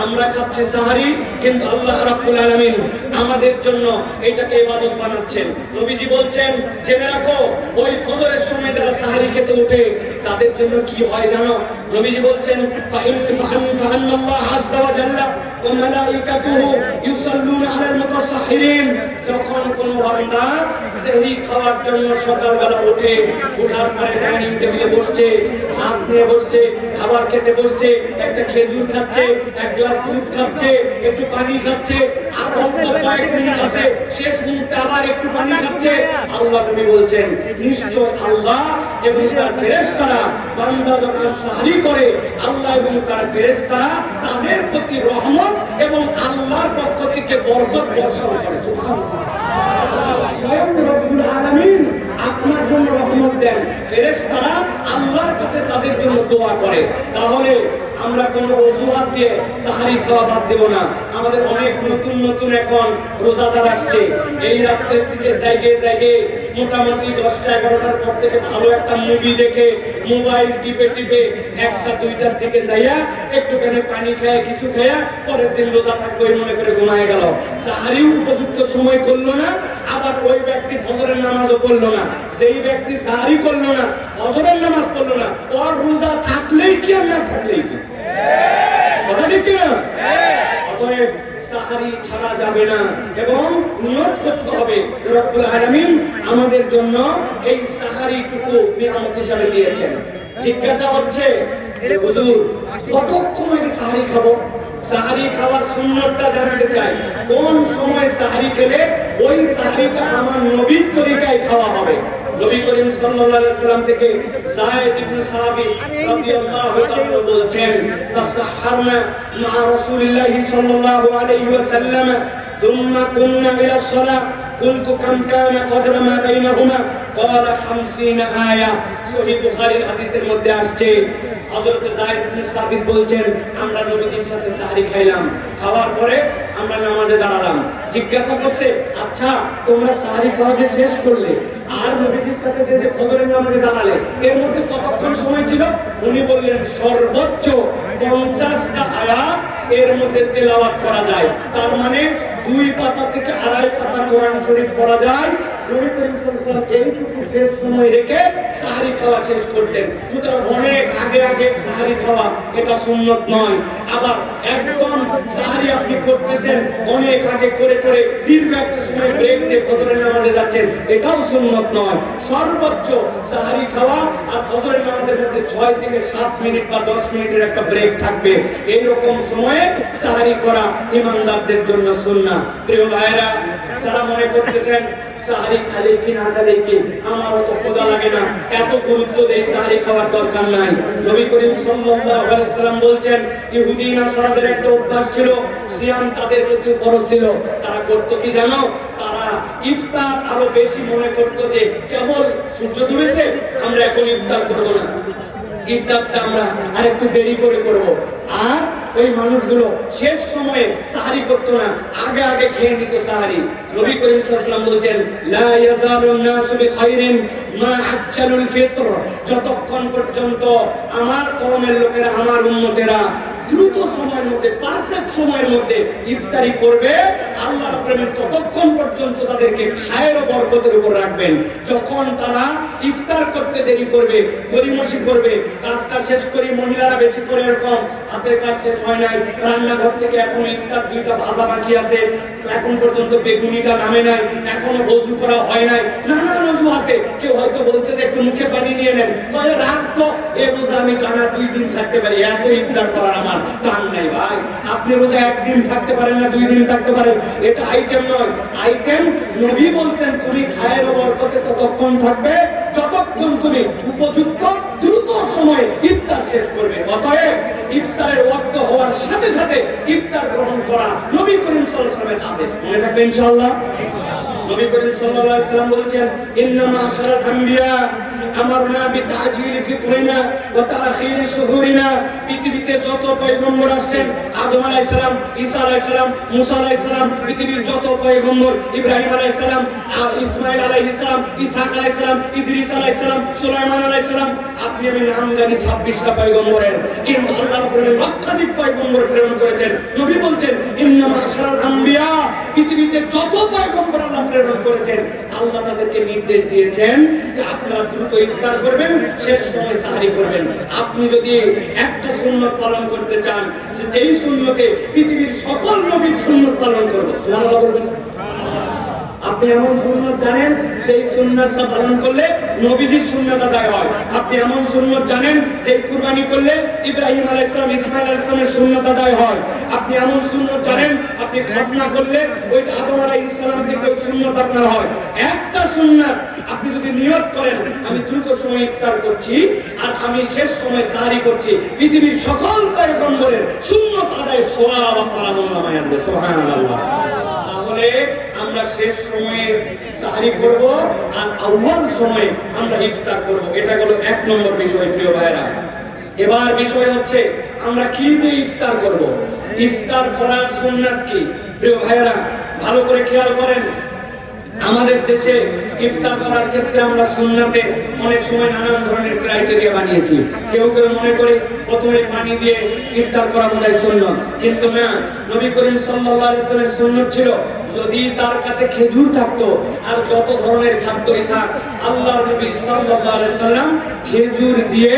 আমরা খাচ্ছি সাহারি, কিন্তু আল্লাহ রাব্বুল আলামিন আমাদের জন্য এটাকে ইবাদত বানাচ্ছেন। নবীজি বলছেন, জেনে রাখো ওই ফজরের সময় যারা সাহারি খেতে ওঠে তাদের জন্য কি হয় জানো? নবীজি বলছেন, ফাআন্নাল্লাহ আযজা ওয়া জাল্লা ওয়া মালাইকাতুহু ইউসাল্লুনা আলাল মুতাসাহহিরিন। যখন কোন বান্দা সেহরি খাওয়ার জন্য সকালবেলা ওঠে, ওঠার পরে ডাইনিং টেবিলে বসছে, হাত নিয়ে বসছে, খাবার খেতে বসছে, একটা খেজুর খাচ্ছে, এক গ্লাস দুধ খাচ্ছে, একটু পানি খাচ্ছে, আর অল্প কয়েক মিনিট আছে শেষ মুহূর্তে আবার একটু পানি খাচ্ছে, আল্লাহ নবী বলছেন নিশ্চয় আল্লাহ এবং তার ফেরেশতারা বান্দা যখন সাহারি করে আল্লাহ এবং তার ফেরেশতারা তাদের প্রতি রহমত এবং আল্লাহর পক্ষ থেকে বরকত বর্ষণ করে। স্বয়ং রব্বুল আলামিন আপনার জন্য রহমত দেন, ফেরেশতারা আল্লাহর কাছে তাদের জন্য দোয়া করে। তাহলে আমরা কোন অজুহাত দিয়ে সাহারি খাওয়া বাদ দেব না। আমাদের অনেক নতুন নতুন এখন রোজাদার আসছে, এই রাত্রের থেকে জায়গায় মোটামুটি 10টা-11টার পর থেকে ভালো একটা মুভি দেখে মোবাইল টিপে একটা 2টার দিকে যাইয়া একটুখানি পানি খায়, কিছু খাইয়া পরের দিন রোজা থাকবে মনে করে ঘুমায় গেল। সাহারিও উপযুক্ত সময় করলো না, আবার ওই ব্যক্তি ফজরের নামাজও পড়লো না। সেই ব্যক্তি সাহারি করলো না, ফজরের নামাজ পড়লো না, ওর রোজা থাকলেই কি আর না থাকলেই কি? কথা ঠিক কিনা? অতএব সাহারি ছাড়া যাবে না এবং নিয়ত করতে হবে রব্বুল আলামিন আমাদের জন্য এই সাহারিটুকু নিয়ামত হিসাবে দিয়েছেন। জিজ্ঞাসা হচ্ছে, হুজুর কতক্ষণ আগে সাহারি খাবো? সাহারি খাওয়ার সুন্নতটা জানতে চাই। কোন সময় সাহারি খেলে ওই সাহারিটা আমার নবীর তরিকায় খাওয়া হবে? নবী করিম সাল্লাল্লাহু আলাইহি ওয়াসাল্লাম থেকে যায়েদ ইবনে সাহাবী রাদিয়াল্লাহু তাআলা বলছেন, তাসাহহারনা মা রাসূলিল্লাহি সাল্লাল্লাহু আলাইহি ওয়াসাল্লাম থুম্মা কুননা ইলা সালাহ قلت كم كان قدر ما بينهما قال 50 আয়া। সহিহ বুখারীর হাদিসের মধ্যে আসছে, হযরত যায়েদ ইবনে সাবিত বলছেন, আমরা নবীজির সাথে সাহরি খাইলাম, খাওয়ার পরে আমরা নামাজে দাঁড়ালাম। জিজ্ঞাসা করছে, আচ্ছা তোমরা সাহরি খাওয়া যে শেষ করলে আর নবীজির সাথে যে ফজরের নামাজে দাঁড়ালে এর মধ্যে কতক্ষণ সময় ছিল? উনি বললেন সর্বোচ্চ 50টা আয়াত এর মধ্যে তেলাওয়াত করা যায়। তার মানে 2 পাতা থেকে 2.5 পাতা কোরআন শরীফ পড়া যায়। নবী করিম সাল্লাল্লাহু আলাইহি ওয়াসাল্লাম এইটুকু শেষ সময় রেখে সাহরি খাওয়া শেষ করতেন। সুতরাং অনেক আগে সাহরি খাওয়া এটা সুন্নত নয়। আবার একদম সাহরি আপনি করতেছেন অনেক আগে করে দীর্ঘ একটা সময় ব্রেক দিয়ে ফজরের নামাজে যাচ্ছেন, এটাও সুন্নত নয়। সর্বোচ্চ সাহরি খাওয়া আর ফজরের নামাজের মধ্যে 6 থেকে 7 মিনিট বা 10 মিনিটের একটা ব্রেক থাকবে। এইরকম সময়ে সাহরি করা ইমানদারদের জন্য সুন্নাহ। প্রিয় ভাইরা, যারা মনে করতেছেন সাহারি খালে কি না খালে কি আমার অত ক্ষুধা লাগে না, এত গুরুত্ব দেই সাহারি খাওয়ার দরকার নাই। নবী করিম সাল্লাল্লাহু আলাইহি ওয়াসাল্লাম বলছেন, ইহুদি নাসারাদের একটা অভ্যাস ছিল, সিয়াম তাদের প্রতি ফরজ ছিল। তারা করতো কি জানো? তারা ইফতার আরো বেশি মনে করতো যে কেবল সূর্য ডুবেছে আমরা এখন ইফতার করবো না, ইফতারটা আমরা আরেকটু দেরি করে করব। আর ওই মানুষগুলো শেষ সময়ে সাহারি করতো না, আগে খেয়ে নিত সাহারি। নবী করিম সাল্লাল্লাহু আলাইহি ওয়াসাল্লাম বলেন, লা ইয়াজালুন নাসু বিখাইরিন মা আজ্জালুল ফিতর। যতক্ষণ পর্যন্ত আমার কওমের লোকেরা, আমার উম্মতেরা দ্রুত সময়ের মধ্যে, পারফেক্ট সময়ের মধ্যে ইফতারি করবে, আল্লাহর প্রেমে ততক্ষণ পর্যন্ত তাদেরকে খায়ের ও বরকতের উপর রাখবেন। যখন তারা ইফতার করতে দেরি করবে, গরিমসি করবে, কাজটা শেষ করি মহিলারা বেশি করে এরকম হাতের কাজ শেষ হয় নাই, রান্নাঘর থেকে এখন ইফতার 2টা ভাজা বাকি আছে, এখন পর্যন্ত বেগুনিটা নামে নাই, এখনো ওযু করা হয় নাই, নানান অজুহাতে কেউ হয়তো বলছে যে একটু মুখে পানি নিয়ে নেন, বলে রাখতো এ রোজা আমি টানা 2 দিন থাকতে পারি, এত ইফতার করার আমার টান নাই। ভাই, আপনি রোজা 1 দিন থাকতে পারেন না, 2 দিন থাকতে পারেন, এটা আইটেম নয়। আইটেম নবী বলছেন তুমি খায়ের বরকতে ততক্ষণ থাকবে যতক্ষণ তুমি উপযুক্ত দ্রুত সময়ে ইফতার শেষ করবে। অতএব ইফতারের ওয়াক্ত হওয়ার সাথে সাথে ইফতার গ্রহণ করা নবী করিম সাল্লাল্লাহু আলাইহি ওয়াসাল্লামের আদেশ। মনে থাকবে ইনশাআল্লাহ। নবী করিম সাল্লাল্লাহু আলাইহি ওয়াসাল্লাম বলেছেন, ইন্নামা আশরাত আম্বিয়া আমারনা বিতাজিল ফিতরিনা ওয়া তাখির শুহুরিনা। পৃথিবীতে যত পয়গম্বর আসছেন, আদম আলাইহিস সালাম, ঈসা আলাইহিস সালাম, মুসা আলাইহিস সালাম, পৃথিবীর যত পয়গম্বর, ইব্রাহিম আলাইহিস সালাম, ইসমাঈল আলাইহিস সালাম, ইসহাক আলাইহিস সালাম, ইদ্রিস আলাইহিস সালাম, সুলাইমান আলাইহিস সালাম, আপনি আমি নাম জানি 26টা পয়গম্বরের, কিন্তু আল্লাহ রাব্বুল লক্ষাধিক পয়গম্বর প্রেরণ করেছেন। নবী বলছেন ইন্না মাশারাল আম্বিয়া, পৃথিবীতে যত পয়গম্বর আল্লাহ প্রেরণ করেছেন, আল্লাহ তাদেরকে নির্দেশ দিয়েছেন যে আপনারা দ্রুত ইফতার করবেন, শেষ সময় সাহারি করবেন। আপনি যদি একটা সুন্নাত পালন করতে চান, যেই সুন্নতে পৃথিবীর সকল নবীর সুন্নাত পালন করবে, সুবহানাল্লাহ বলবেন। আপনি এমন সুন্নাত জানেন সেই সুন্নাতটা পালন করলে নবীজির সুন্নাত আদায় হয়। আপনি এমন সুন্নাত জানেন যে কুরবানি করলে ইব্রাহিম আলাইহিস সালাম, ইসমাঈল আলাইহিস সালামের সুন্নাত আদায় হয়। আপনি এমন সুন্নাত জানেন আপনি খতনা করলে ওই আদম আলাইহিস সালাম থেকে ওই সুন্নাত আপনার হয়। একটা সুন্নাত আপনি যদি নিয়ত করেন আমি দ্রুত সময় ইফতার করছি আর আমি শেষ সময় সাহারি করছি, পৃথিবীর সকল পয়গম্বরের সুন্নাত আদায় সওয়াব আপনার আমলনামায় আনবে। সুবহানাল্লাহ। তাহলে আমরা শেষ সময়ে সাহারি করব আর আউয়াল সময়ে আমরা ইফতার করব। এটা হলো 1 নম্বর বিষয় প্রিয় ভাইরা। এবার বিষয় হচ্ছে আমরা কি দিয়ে ইফতার করব। ইফতার করার সুন্নাত কি প্রিয় ভাইরা, ভালো করে খেয়াল করেন। আমাদের দেশে ইফতার করার ক্ষেত্রে আমরা সুন্নাতে অনেক সময় নানান ধরনের ক্রাইটেরিয়া বানিয়েছি। কেউ কেউ মনে করে প্রথমে পানি দিয়ে ইফতার করা বোধহয় সুন্নাত, কিন্তু না, নবী করিম সাল্লাল্লাহু আলাইহি ওয়াসাল্লামের সুন্নাত ছিল যদি তার কাছে খেজুর থাকতো আর যত ধরনের খাদ্যই থাক, আল্লাহর নবী সাল্লাল্লাহু আলাইহি ওয়াসাল্লাম খেজুর দিয়ে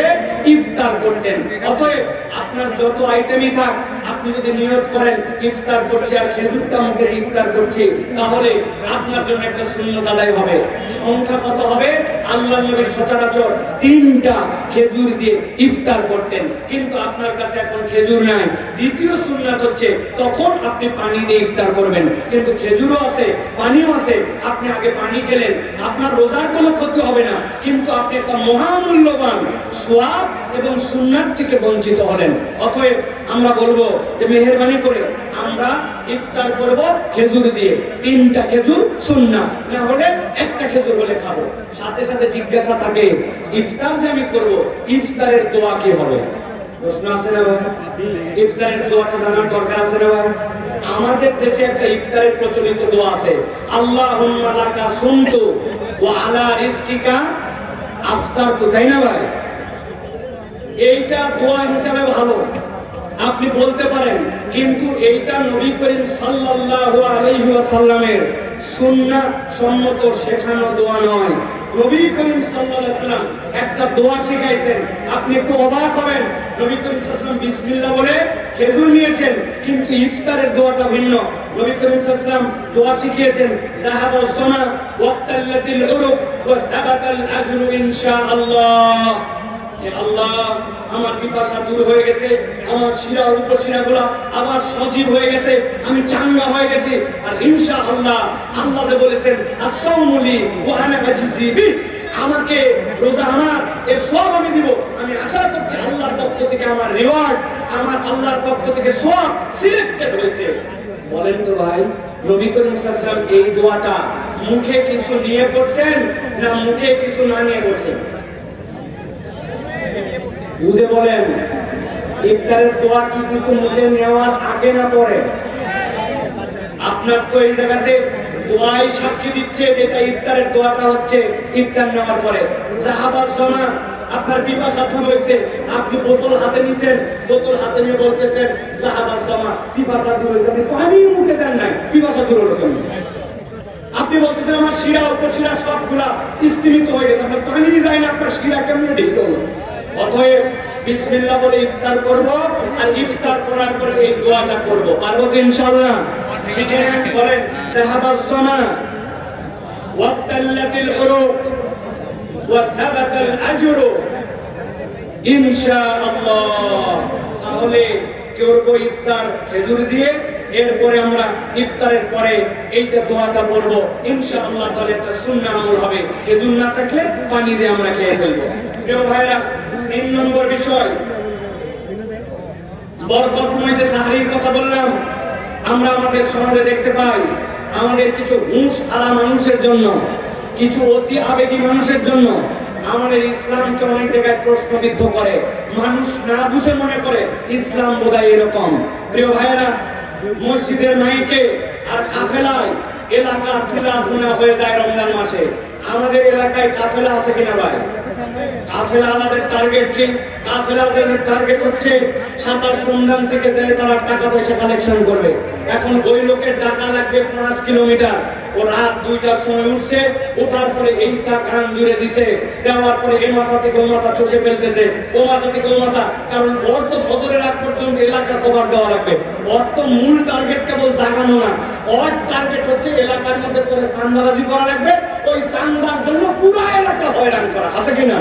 ইফতার করতেন। অতএব আপনার যত আইটেমই থাক, আপনি যদি নিয়ত করেন ইফতার করছি আর খেজুরটা মুখে ইফতার করছি, তাহলে আপনার জন্য একটা সুন্নাত আদায় হবে। সংখ্যা কত হবে? আল্লাহর নবী সচরাচর 3টা খেজুর দিয়ে ইফতার করতেন, কিন্তু আপনার কাছে এখন খেজুর নাই। দ্বিতীয় সুন্নাত হচ্ছে তখন আপনি পানি দিয়ে ইফতার করবেন, কিন্তু খেজুরও আছে, পানিও আছে। আপনি আগে পানি খেলেন, আপনার রোজার কোনো ক্ষতি হবে না, কিন্তু আপনি একটা মহামূল্যবান সওয়াব এবং সুন্নাত থেকে বঞ্চিত হলেন। অতএব আমরা বলবো যে মেহেরবানি করে আমরা ইফতার করব খেজুর দিয়ে। 3টা খেজুর সুন্নাত, না হলে একটা খেজুর হলে খাবো। সাথে সাথে জিজ্ঞাসা থাকে ইফতার যে আমি করব, ইফতারের দোয়া কি হবে? প্রশ্ন আছে না ভাই? ইফতারের দোয়াটা জানার দরকার আছে না ভাই? আমাদের দেশে একটা ইফতারের প্রচলিত দোয়া আছে, আল্লাহুম্মা লাকা সুমতু ওয়া আলা রিজকিকা আফতারতু, তাই না ভাই? এইটা দোয়া হিসাবে ভালো, আপনি বলতে পারেন, কিন্তু এইটা নবী করিম সাল্লাল্লাহু আলাইহি ওয়াসাল্লামের সুন্নাত সম্মত শেখানো দোয়া নয়। নবী করিম সাল্লাল্লাহু আলাইহি ওয়াসাল্লাম একটা দোয়া শিখাইছেন, আপনি একটু অবাক হবেন। নবী করিম সাল্লাল্লাহু আলাইহি ওয়াসাল্লাম বিসমিল্লাহ বলে খেজুর নিয়েছেন, কিন্তু ইফতারের দোয়াটা ভিন্ন। নবী করিম সাল্লাল্লাহু আলাইহি ওয়াসাল্লাম দোয়া শিখিয়েছেন, যাহাবাস সামা ওয়াক্তাল্লাতিল উরুক ওয়া সাবাতাল আজরু ইনশাআল্লাহ। আল্লাহ, আমার পিপাসা দূর হয়ে গেছে, আমার শিরা উপশিরাগুলো আবার সজীব হয়ে গেছে, আমি চাঙ্গা হয়ে গেছি, আর ইনশাআল্লাহ আল্লাহ বলেছেন আস-সাওমুলি ওয়া আনা আজজি বি, আমাকে রোজা আমার এর সওয়াব আমি দিব। আমি আশা করছি আল্লাহর পক্ষ থেকে আমার রিওয়ার্ড, আমার আল্লাহর পক্ষ থেকে সওয়াব সিলেক্টেড হয়েছে। বলেন তো ভাই, নবী করিম সাল্লাল্লাহু আলাইহি ওয়াসাল্লাম এই দোয়াটা মুখে কিছু নিয়ে করছেন না মুখে কিছু না নিয়ে করছেন? বুঝে বলেন, ইফতারের দোয়া কি কিছু মুখে নেওয়ার আগে না পরে? আপনার তো এই জায়গাতে দোয়াই সাক্ষী দিচ্ছে যেটা ইফতারের দোয়াটা হচ্ছে ইফতার নেওয়ার পরে। যাহাবাস সামা, আপনার পিপাসা দূর হয়েছে, আপনি বোতল হাতে নিছেন, বোতল হাতে নিয়ে বলতেছেন যাহাবাস সামা, পিপাসা দূর হয়েছে, আপনি পানি মুখে দেন নাই, পিপাসা দূর হলো কেন? আপনি বলতেছেন আমার শিরা উপশিরা সবগুলা স্তিমিত হয়ে গেছে, আপনার পানি যায় না, আপনার শিরা কেমন ঢিকতে হলো? অতএব বিসমিল্লাহ বলে ইফতার করব, আর ইফতার করার পরে এই দোয়াটা করব। পারবো তো ইনশাআল্লাহ? শিখে বলেন, যাহাবাস সামা ওয়াক্তাল্লাতিল উরুক ওয়া সাবাতাল আজরু ইনশাআল্লাহ। তাহলে করব ইফতার খেজুর দিয়ে, এরপরে আমরা ইফতারের পরে এইটা দোয়াটা বলবো ইনশাআল্লাহ। তাহলে একটা সুন্নাহ আমল হবে, খেজুর না থাকলে পানি দিয়ে আমরা খেয়ে ফেলবো। প্রিয় ভাইরা, 3 নম্বর বিষয়, বরকতময় যে সাহারির কথা বললাম, আমরা আমাদের সমাজে দেখতে পাই আমাদের কিছু হুঁশ হারা মানুষের জন্য, কিছু অতি আবেগী মানুষের জন্য আমাদের ইসলামকে অনেক জায়গায় প্রশ্নবিদ্ধ করে, মানুষ না বুঝে মনে করে ইসলাম বোধহয় এরকম। প্রিয় ভাইয়েরা, মসজিদের মাইকে আর কাফেলায় এলাকা তুলাধুনা হয়ে যায় রমজান মাসে। আমাদের এলাকায় কাফেলা আছে কিনা ভাই? কাফেলা আমাদের টার্গেট কি? কাফেলাদের টার্গেট হচ্ছে সাঁতার সন্ধান থেকে তারা টাকা পয়সা কালেকশন করবে। এখন ওই লোকের টাকা লাগবে 5 কিলোমিটার, ও রাত 2টার সময় উঠছে, ওঠার পরে এই চা কান জুড়ে দিছে, দেওয়ার পরে এই মাথা থেকে ও মাথা চষে ফেলতেছে, ও মাথা থেকে ও মাথা, কারণ ওর তো ফজরের আগ পর্যন্ত এলাকা কভার দেওয়া লাগবে। ওর তো মূল টার্গেট কেবল জাগানো না, ওর টার্গেট হচ্ছে এলাকার মধ্যে করে চান্দাবাজি করা লাগবে, ওই চান্দার জন্য পুরো এলাকা হয়রান করা। আছে কিনা?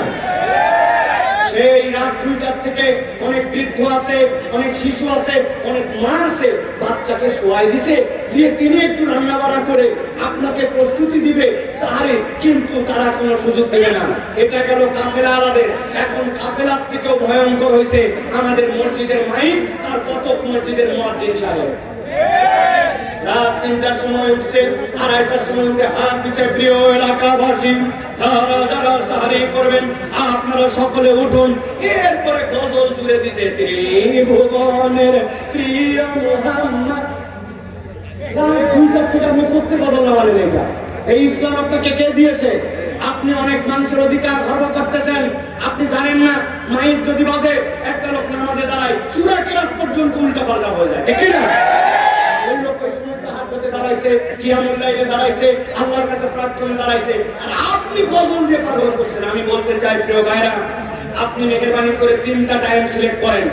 সেই রাত 2টার থেকে অনেক বৃদ্ধ আছে, অনেক শিশু আছে, অনেক মা আছে, বাচ্চাকে শোয়াই দিছে, দিয়ে তিনি একটু রান্না বাড়া করে আপনাকে প্রস্তুতি দিবে তাহলে, কিন্তু তারা কোনো সুযোগ দেবে না। এটা গেল কাফেলা আলাদের। এখন কাফেলার থেকেও ভয়ঙ্কর হয়েছে আমাদের মসজিদের মাইক আর কত মসজিদের মুয়াজ্জিন সাহেব। রাত 3টার সময় উঠছে, 2:30টার সময় উঠে হাত দিচ্ছে, প্রিয় এলাকাবাসী যারা সাহারি করবেন আপনারা সকলে উঠুন। এরপরে গজল জুড়ে দিতে ত্রিভুবনের প্রিয় মুহাম্মদ। আপনি করতে গজল না বলেন, এটা এই ইসলাম আপনাকে কে দিয়েছে? আপনি অনেক মানুষের অধিকার খর্ব করতেছেন, আপনি জানেন না মাইক যদি বাজে একটা লোক নামাজে দাঁড়ায় সূরা কিরাত পর্যন্ত উল্টা পাল্টা হয়ে যায়, ঠিক না? ওই লোক ওই সময় তাহাজ্জুদে দাঁড়াইছে, কিয়ামুল লাইলে দাঁড়াইছে, আল্লাহর কাছে প্রার্থনায় দাঁড়াইছে, আর আপনি গজল দিয়ে পাগল করছেন। আমি বলতে চাই প্রিয় ভাইরা, আপনি মেহেরবানি করে 3টা টাইম সিলেক্ট করেন।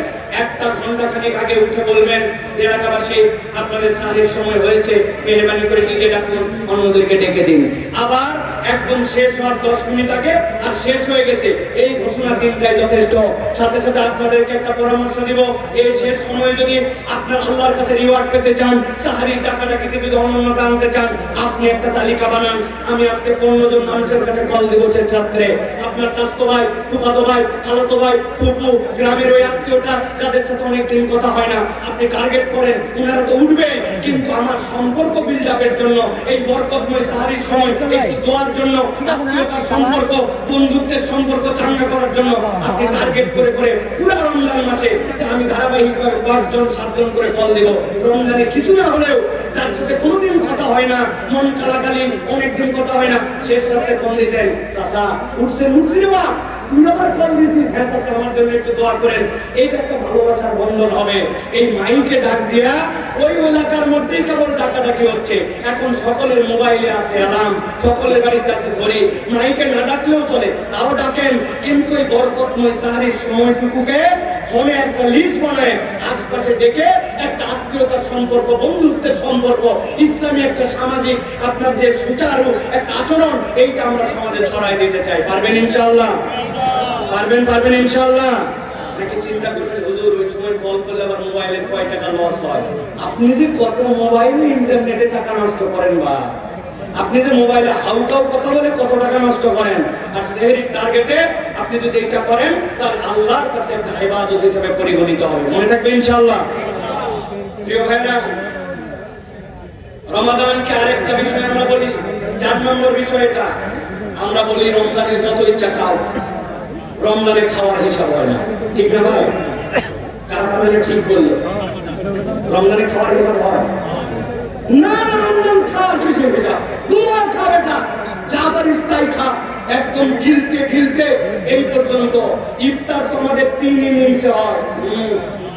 একটা ঘন্টা খানিক আগে উঠে বলবেন এলাকাবাসী আপনাদের সাহের সময় হয়েছে, মেহেরবানি করে নিজে ডাকুন, অন্যদেরকে ডেকে দিন। আবার একদম শেষ হওয়ার 10 মিনিট আগে আর শেষ হয়ে গেছে এই ঘোষণা দিনটাই যথেষ্ট। সাথে সাথে আপনাদেরকে একটা পরামর্শ দিব, এই শেষ সময় যদি আপনার আল্লাহর কাছে রিওয়ার্ড পেতে চান, সাহারির টাকাটা কিছু যদি অনন্যতা আনতে চান, আপনি একটা তালিকা বানান। আমি আজকে 15 জন মানুষের কাছে কল দিব রাত্রে। আপনার চাচতো ভাই, ফুফাতো ভাই, খালাতো ভাই, ফুফু, গ্রামের ওই আত্মীয়টা যাদের সাথে অনেকদিন কথা হয় না, আপনি টার্গেট করেন, ওনারা তো উঠবে, কিন্তু আমার সম্পর্ক বিল্ড আপের জন্য, এই বরকতময় সাহারির সময় একটু দোয়ার জন্য, আত্মীয়তার সম্পর্ক, বন্ধুত্বের সম্পর্ক চাঙ্গা করার জন্য আপনি টার্গেট করে করে পুরো রমজান মাসে আমি ধারাবাহিকভাবে 5 জন 7 জন করে কল দেব। রমজানে কিছু না হলেও যার সাথে কোনোদিন কথা হয় না, মন চালাকালীন অনেকদিন কথা হয় না, শেষ রাতে ফোন দিয়েছেন, চাচা উঠছে মুসলিমা, তুই আবার কল দিয়েছিস, হ্যাঁ চাচা আমার জন্য একটু দোয়া করেন। এইটা একটা ভালোবাসার বন্ধন হবে। এই মাইকে ডাক দিয়া ওই এলাকার মধ্যেই কেবল ডাকাডাকি হচ্ছে। এখন সকলের মোবাইলে আছে অ্যালার্ম, সকলের বাড়িতে আছে ঘড়ি, মাইকে না ডাকলেও চলে, তাও ডাকেন, কিন্তু এই বরকতময় সাহারির সময়টুকুকে ফোনে একটা লিস্ট বানায় আশপাশে ডেকে একটা আত্মীয়তার সম্পর্ক, বন্ধুত্বের সম্পর্ক, ইসলামী একটা সামাজিক আপনার যে সুচারু একটা আচরণ, এইটা আমরা সমাজে ছড়াই দিতে চাই। পারবেন ইনশাআল্লাহ? পারবেন ইনশাআল্লাহ? নাকি চিন্তা করবেন হুজুর ওই সময় কল করলে আবার মোবাইলে কয় টাকা লস হয়? আপনি যে কত মোবাইলে ইন্টারনেটে টাকা নষ্ট করেন, বা আপনি যে মোবাইলে হাউকাউ কথা বলে কত টাকা নষ্ট করেন, আর সেহরির টার্গেটে আপনি যদি এটা করেন তাহলে আল্লাহর কাছে একটা ইবাদত হিসেবে পরিগণিত হবে। মনে থাকবে ইনশাআল্লাহ? প্রিয় ভাইরা, রমাদানকে আরেকটা বিষয় আমরা বলি, 4 নম্বর বিষয়টা আমরা বলি রমজানের যত ইচ্ছা খাও, রমজানে খাওয়ার হিসাব হয় না, ঠিক না ভাই? কারা ঠিক বললো? রমজানে খাওয়ার হিসাব হয় না। রমজান খাওয়ার হিসেবে তোমার খাবে না, যাবার ইস্তাই খা, একদম গিলতে গিলতে এই পর্যন্ত। ইফতার তো আমাদের 3 ইনিংসে হয়।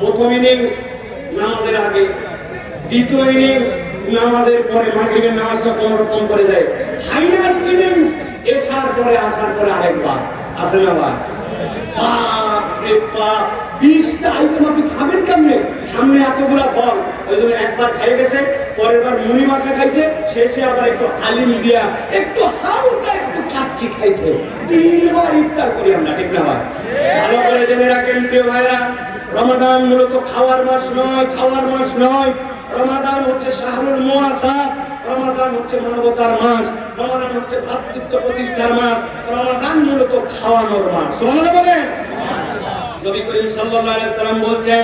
প্রথম ইনিংস নামাজের আগে, দ্বিতীয় ইনিংস নামাজের পরে, মাগরিবের নামাজটা কোনরকম করে যায়, ফাইনাল ইনিংস এসার পরে, আসার পরে আরেকবার। আসে না ভাই? 20টা আইটেম আপনি খাবেন কেমনে? সামনে এতগুলা ফল, ওই জন্য একবার খাই গেছে, পরের বার মুড়ি মাখা খাইছে, শেষে আবার একটু হালিম দিয়া একটু হালকা একটু কাচ্চি খাইছে। 3 বার ইফতার করি আমরা, ঠিক না ভাই? ভালো করে জেনে রাখেন প্রিয় ভাইরা, রমাদান মূলত খাওয়ার মাস নয়, খাওয়ার মাস নয়। রমাদান হচ্ছে শাহরুল মুআসাত, রমাদান হচ্ছে মানবতার মাস, রমাদান হচ্ছে ভ্রাতৃত্ব প্রতিষ্ঠার মাস, রমাদান মূলত খাওয়ানোর মাস। সুবহানাল্লাহ বলেন। নবী করিম সাল্লাল্লাহু আলাইহি সাল্লাম বলছেন,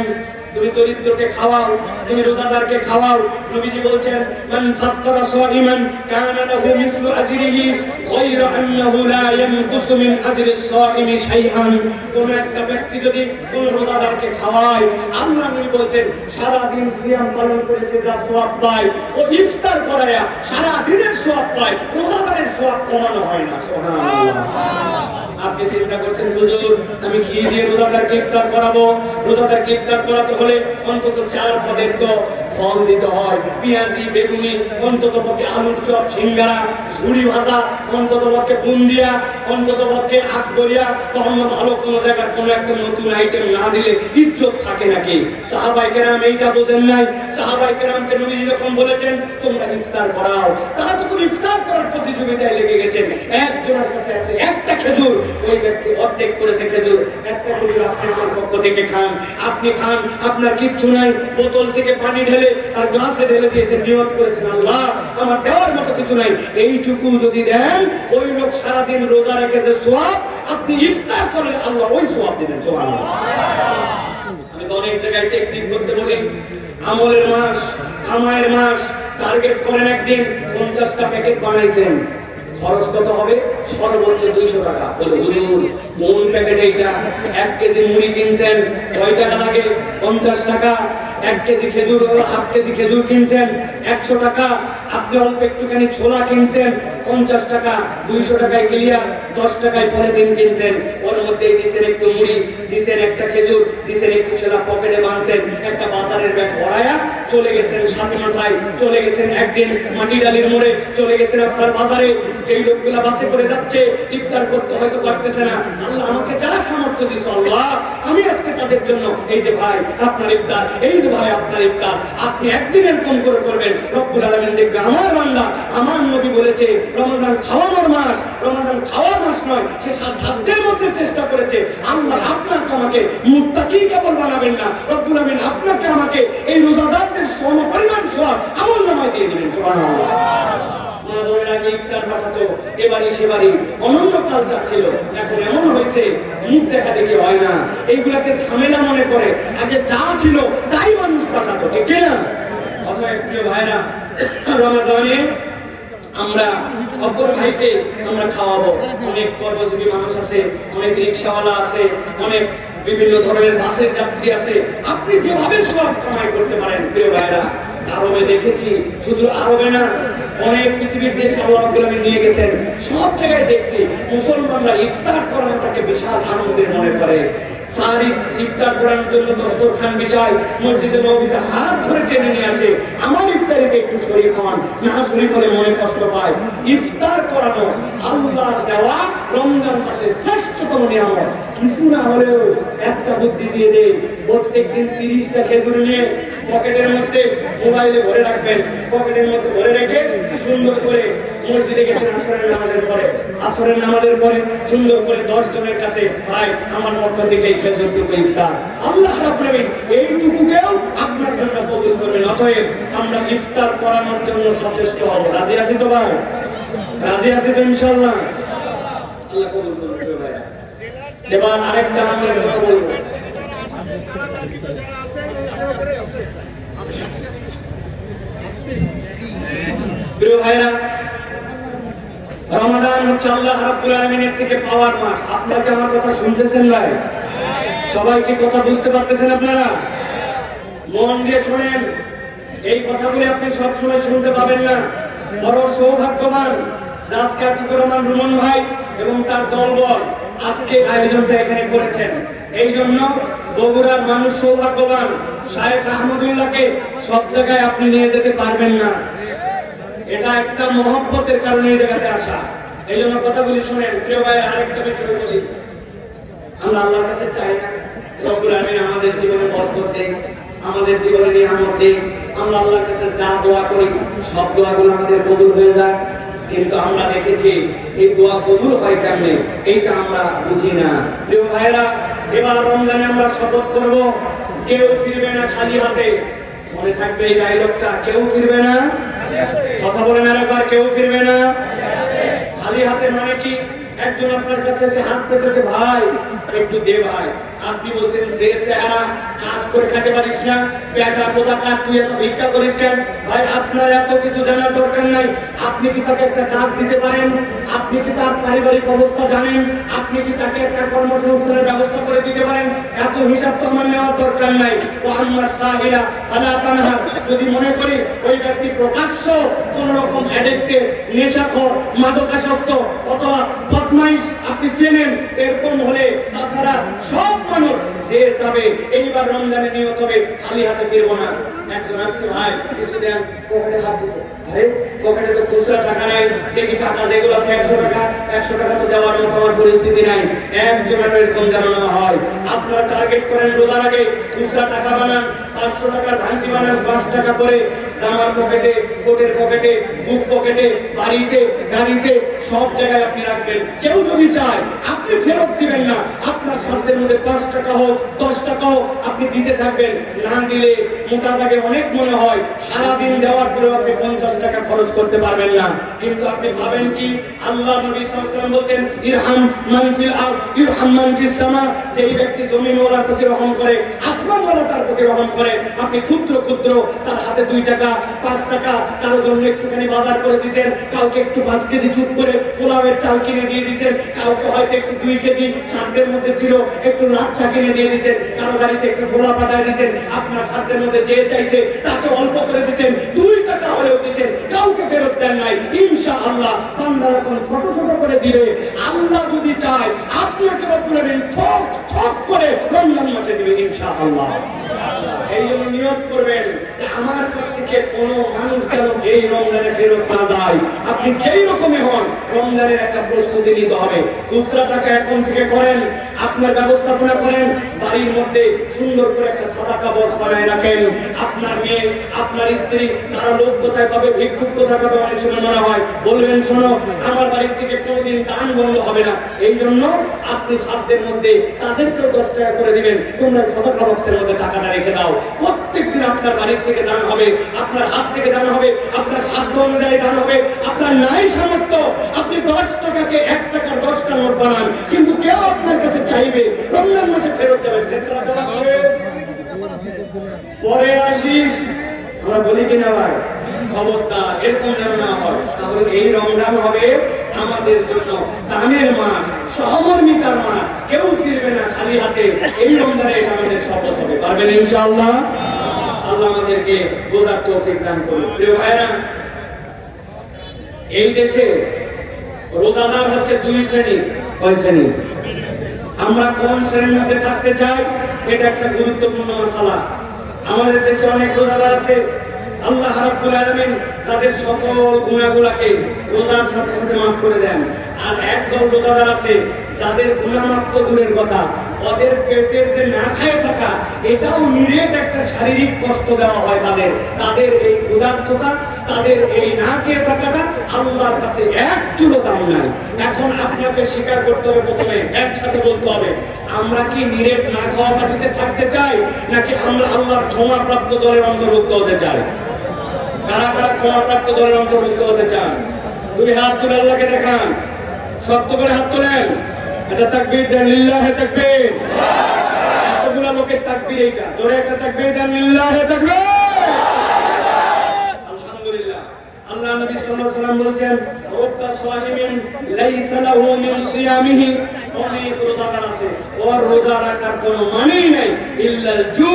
তুমি দরিদ্রকে খাওয়াও, তুমি রোজাদারকে খাওয়াও। নবীজি বলছেন মান ফাত্তারা সাইমান কানা লাহু মিসলু আজরিহি গায়রা আন্নাহু লা ইয়ানকুসু মিন আজরি সাইমি শাইআন। কোন একটা ব্যক্তি যদি কোন রোজাদারকে খাওয়ায়, আল্লাহ নবী বলছেন সারা দিন সিয়াম পালন করেছে যা সওয়াব পায়, ও ইফতার করায়া সারা দিনের সওয়াব পায়, রোজাদারের সওয়াব কমানো হয় না। সুবহানাল্লাহ। আপনি চিন্তা করছেন হুজুর আমি ঘি দিয়ে রোজাদারকে ইফতার করাবো, রোজাদারকে ইফতার করাতে হলে অন্তত 4 পদের তো ফল দিতে হয়, পেঁয়াজি বেগুনি, অন্তত পক্ষে আলুর চপ সিঙ্গারা ঝুড়ি ভাজা, অন্তত পক্ষে বুন্দিয়া, অন্তত পক্ষে আকবরিয়া, তখন ভালো কোনো জায়গার কোনো একটা নতুন আইটেম না দিলে ইজ্জত থাকে নাকি? সাহাবায়ে কেরাম এইটা বোঝেন নাই। সাহাবায়ে কেরামকে নবী যখন বলেছেন তোমরা ইফতার করাও, তারা তখন ইফতার করার প্রতিযোগিতায় লেগে গেছেন। একজনের কাছে আছে একটা খেজুর, ওই ব্যক্তি অর্ধেক করেছে খেজুর, একটা খেজুর আপনার পক্ষ থেকে খান, আপনি খান, আপনার কিচ্ছু নাই। বোতল থেকে পানি ঢেলে আর গ্লাসে ঢেলে দিয়েছেন, নিয়ত করেছেন আল্লাহ আমার দেওয়ার মতো কিছু নাই, এইটুকু যদি দেন ওই লোক সারাদিন রোজা রেখেছে সওয়াব, আপনি ইফতার করলে আল্লাহ ওই সওয়াব দিবেন। সুবহানাল্লাহ। আমি তো অনেক জায়গায় টেকনিক করতে বলি, আমলের মাস, কামাইয়ের মাস, টার্গেট করেন একদিন 50টা প্যাকেট বানাইছেন, খরচ কত হবে? সর্বোচ্চ 200 টাকা। বলে হুজুর কোন প্যাকেট এইটা? 1 কেজি মুড়ি কিনছেন, কয় টাকা লাগে? 50 টাকা। 1 কেজি খেজুর, 1/2 কেজি খেজুর কিনছেন, 100 টাকা। আপনি অল্প একটুখানি ছোলা কিনছেন, 50 টাকা। 200 টাকায় ক্লিয়ার। 10 টাকায় পলিথিন কিনছেন, ওর মধ্যে দিচ্ছেন একটু মুড়ি, দিচ্ছেন একটা খেজুর, দিচ্ছেন একটু ছোলা, পকেটে বাঁধছেন, একটা বাজারের ব্যাগ ভরায়া চলে গেছেন। সাথে মাথায় চলে গেছেন একদিন মাটি ডালির মোড়ে, চলে গেছেন আপনার বাজারে। যেই লোকগুলা বাসে করে যাচ্ছে ইফতার করতে হয়তো পারতেছে না, আল্লাহ আমাকে যা সামর্থ্য দিছো আল্লাহ আমি আজকে তাদের জন্য, এই যে ভাই আপনার ইফতার, এই যে ভাই আপনার ইফতার, আপনি একদিন এরকম করে করবেন, রব্বুল আলামিন দেখবে আমার বান্দা, আমার নবী বলেছে রমাদান খাওয়ানোর মাস, রমাদান খাওয়ার মাস নয়, সে সাধ্যের মধ্যে চেষ্টা করেছে। আল্লাহ আপনাকে আমাকে মুত্তাকি কেবল বানাবেন না, রব্বুল আলামিন আপনাকে আমাকে এই রোজাদারদের সমপরিমাণ সওয়াব আমলনামায় দিয়ে দিবেন। সুবহানাল্লাহ। ইফতার পাঠাতো এবারই সেবারই, অনন্য কালচার ছিল। এখন এমন হয়েছে মুখ দেখা দেখি হয় না, এইগুলাকে ঝামেলা মনে করে। আগে যা ছিল তাই মানুষ পাঠাতো, ঠিক না? অথবা প্রিয় ভাইরা, রমাদানে আমরা অপর ভাইকে আমরা খাওয়াবো। অনেক কর্মজীবী মানুষ আছে, অনেক রিক্সাওয়ালা আছে, অনেক বিভিন্ন ধরনের বাসের যাত্রী আছে। আপনি যেভাবে সওয়াব কামাই করতে পারেন প্রিয় ভাইরা, আরবে দেখেছি, শুধু আরবে না অনেক পৃথিবীর দেশে আল্লাহ রাব্বুল আলামিন নিয়ে গেছেন, সব জায়গায় দেখছি মুসলমানরা ইফতার করানোটাকে বিশাল আনন্দের মনে করে। সারি ইফতার করার জন্য দস্তরখান বিছায়, মসজিদে নববীতে হাত ধরে টেনে নিয়ে আসে, আমার ইফতারিতে একটু শরীক হন, না শরীক হলে মনে কষ্ট পায়। ইফতার করানো আল্লাহর দেওয়া রমজান মাসের শ্রেষ্ঠতম নিয়ামত। কিছু না হলেও একটা বুদ্ধি দিয়ে দেয়, প্রত্যেকদিন 30টা খেজুর নিয়ে পকেটের মধ্যে মোবাইলে ভরে রাখবেন, পকেটের মধ্যে ভরে রেখে সুন্দর করে মসজিদে গেছেন আসরের নামাজের পরে সুন্দর করে 10 জনের কাছে, ভাই আমার পক্ষ থেকে এই খেজুরটুকু ইফতার, আল্লাহ রাব্বুল আলামিন এইটুকুকেও আপনার জন্য কবুল করবেন। অতএব আমরা ইফতার করানোর জন্য সচেষ্ট হব। রাজি আছি তো ভাই? রাজি আছি তো ইনশাআল্লাহ? আল্লাহ কবুল করবে ভাই। এবার আরেকটা আমরা কথা বলবো। প্রিয় ভাইরা, রমাদান হচ্ছে আল্লাহ রাব্বুল আলামিনের থেকে পাওয়ার মাস। আপনারা কি আমার কথা শুনতেছেন ভাই? সবাই কি কথা বুঝতে পারতেছেন আপনারা? মন দিয়ে শুনেন, এই কথাগুলি আপনি সবসময় শুনতে পাবেন না। বড় সৌভাগ্যবান আজকে আতিকুর রহমান রুমন ভাই এবং তার দলবল আজকে আয়োজনটা এখানে করেছেন। এই জন্য বগুড়ার মানুষ সৌভাগ্যবান। শায়েখ আহমদুল্লাহকে সব জায়গায় আপনি নিয়ে যেতে পারবেন না, এটা একটা মহব্বতের কারণে এই জায়গাতে আসা। এই জন্য কথাগুলি শোনেন। প্রিয় ভাই, আরেকটা বিষয় বলি, আমরা আল্লাহর কাছে চাই না রব্বুল আলামিন আমাদের জীবনে বরকত দেন, আমাদের জীবনে নিয়ামত দেন। আমরা আল্লাহর কাছে যা দোয়া করি সব দোয়াগুলো আমাদের কবুল হয়ে যায়, কিন্তু আমরা দেখেছি এই দোয়া কবুল হয় কেমনে এইটা আমরা বুঝি না। প্রিয় ভাইরা, এবার রমজানে আমরা শপথ করব, কেউ ফিরবে না খালি হাতে। মনে থাকবে এই ডায়লগটা, কেউ ফিরবে না। কথা বলেন আরেকবার, কেউ ফিরবে না খালি হাতে। মানে কি? একজন আপনার কাছে এসে হাত পেতেছে, ভাই একটু দে ভাই, আপনি বলছেন যে চেহারা, কাজ করে খেতে পারিস না, পেটা কোথা কাজ, তুই এত ভিক্ষা করিস কেন? ভাই আপনার এত কিছু জানার দরকার নাই। আপনি কি তাকে একটা কাজ দিতে পারেন? আপনি কি তার পারিবারিক অবস্থা জানেন? আপনি কি তাকে একটা কর্মসংস্থানের ব্যবস্থা করে দিতে পারেন? এত হিসাব তো আমার নেওয়ার দরকার নাই। ও আমার সাহিরা আলা তানহা, যদি মনে করি ওই ব্যক্তি প্রকাশ্য কোন রকম অ্যাডিক্টেড, নেশাখোর, মাদকাসক্ত অথবা বদমাইশ আপনি চেনেন, এরকম হলে তাছাড়া সব মানুষ যে যাবে এইবার রমজানে নিয়ত হবে খালি হাতে ফিরবো না। একজন আসছে, ভাই কিছু দেন, পকেটে হাত দিচ্ছে, আরে পকেটে তো খুচরা টাকা নাই, দেখি টাকা যেগুলো আছে 100 টাকা, 100 টাকা তো দেওয়ার মতো আমার পরিস্থিতি নাই। একজনের এরকম জানানো হয়। আপনারা টার্গেট করেন রোজার আগে খুচরা টাকা বানান, 500 টাকার ভাঙতি বানান, 5 টাকা করে জামার পকেটে, কোটের পকেটে, বুক পকেটে, বাড়িতে, গাড়িতে, সব জায়গায় আপনি রাখবেন। কেউ যদি চায় আপনি ফেরত দিবেন না, আপনার সাধ্যের মধ্যে 5 টাকা হোক, 10 টাকা হোক, আপনি দিতে থাকবেন। না দিলে মোটা দাগে অনেক মনে হয় সারাদিন দেওয়ার পরেও আপনি 50 টাকা খরচ করতে পারবেন না। কিন্তু আপনি ভাবেন কি, আল্লাহ নবী সাল্লাল্লাহু আলাইহি ওয়াসাল্লাম বলেন, ইরহাম মান ফিল আরদ ইরহাম মান ফিস সামা, যেই ব্যক্তি জমিনওয়ালার প্রতি রহম করে, আসমানওয়ালা তার প্রতি রহম করে। আপনি ক্ষুদ্র ক্ষুদ্র তার হাতে 2 টাকা, 5 টাকা, কারো জন্য একটুখানি বাজার করে দিয়েছেন, কাউকে একটু 5 কেজি চুপ করে পোলাওয়ের চাল কিনে দিয়ে দিয়েছেন, কাউকে হয়তো একটু 2 কেজি সাধ্যের মধ্যে ছিল একটু লাচ্ছা কিনে দিয়ে দিয়েছেন, কারো বাড়িতে একটু ছোলা পাঠায় দিয়েছেন, আপনার সাধ্যের মধ্যে যে চাইছে তাকে অল্প করে দিয়েছেন, 2 টাকা হলেও দিয়েছেন, কাউকে ফেরত দেন নাই। ইনশাআল্লাহ বান্দারা কোন ছোট ছোট করে দিবে, আল্লাহ যদি চায় আপনাকে রব্বুল আলামিন ঠক ঠক করে রমজান মাসে দিবে ইনশাআল্লাহ। এই জন্য নিয়ত করবেন যে আমার কাছ থেকে কোনো মানুষ যেন এই রমজানে ফেরত না যায়। আপনি যেই রকমই হন, রমজানের একটা প্রস্তুতি নিতে হবে। খুচরা টাকা এখন থেকে করেন, আপনার ব্যবস্থাপনা করেন, বাড়ির মধ্যে সুন্দর করে একটা সাদাকা বক্স বানায় রাখেন। আপনার মেয়ে, আপনার স্ত্রী, তারা লোক কোথায় পাবে, ভিক্ষুক কোথায় পাবে, অনেক সময় মনে হয় বলবেন, শোনো আমার বাড়ির থেকে কোনোদিন দান বন্ধ হবে না। এই জন্য আপনি সাধ্যের মধ্যে তাদেরকেও 10 টাকা করে দিবেন, তোমরা সাদাকা বক্সের মধ্যে টাকাটা রেখে দাও। প্রত্যেকদিন আপনার বাড়ির থেকে দান হবে, আপনার হাত থেকে দান হবে, আপনার সাধ্য অনুযায়ী দান হবে। আপনার নাই সামর্থ্য, আপনি 10 টাকাকে 1 টাকার 10টা নোট বানান, কিন্তু কেউ আপনার কাছে চাইবে রমজান মাসে ফেরত যাবেন, পরে আসিস, আমরা বলি কিনা ভাই, খবরদার এরকম যেন না হয়। তাহলে এই রমজান হবে আমাদের জন্য দানের মাস, সহমর্মিতার মাস, কেউ ফিরবে না খালি হাতে। এই রমজানে এটা আমাদের শপথ হবে, পারবেন ইনশাআল্লাহ। আল্লাহ আমাদেরকে বোঝার তৌফিক দান করুন। প্রিয় ভাইরা, এই দেশে রোজাদার হচ্ছে 2 শ্রেণী। কয় শ্রেণী? আমরা কোন শ্রেণীর মধ্যে থাকতে চাই, এটা একটা গুরুত্বপূর্ণ মাসালা। আমাদের দেশে অনেক রোজাদার আছে, আল্লাহ রাব্বুল আলামিন তাদের সকল গুনাহগুলোকে রোজার সাথে সাথে মাফ করে দেন। আর একদল রোজাদার আছে যাদের গুনাহ মাফ তো দূরের কথা, ওদের পেটের যে না খেয়ে থাকা, এটাও নিরেট একটা শারীরিক কষ্ট দেওয়া হয় তাদের। তাদের এই ক্ষুধার্ততা, তাদের এই না খেয়ে থাকাটা আল্লাহর কাছে এক চুলো দাম নাই। এখন আপনাকে স্বীকার করতে হবে, প্রথমে একসাথে বলতে হবে, আমরা কি নিরেট না খাওয়া মাটিতে থাকতে চাই, নাকি আমরা আল্লাহর ক্ষমাপ্রাপ্ত দলের অন্তর্ভুক্ত হতে চাই? কারা কারা ক্ষমাপ্রাপ্ত দলের অন্তর্ভুক্ত হতে চান? 2 হাত তুলে আল্লাহকে দেখান, শক্ত করে হাত তোলেন। এটা তাকবীর দেন, লিল্লাহে তাকবীর। এতগুলো লোকের তাকবীর, এইটা জোরে একটা তাকবীর দেন, লিল্লাহে তাকবীর। আলহামদুলিল্লাহ। আল্লাহ নবী সাল্লাল্লাহু আলাইহি ওয়াসাল্লাম বলেছেন, রব্বা সাহিমিন লাইসা লাহু মিন সিয়ামিহি, অনেক রোজাদার আছে, ওর রোজা রাখার কোনো মানেই নাই, ইল্লাল জু,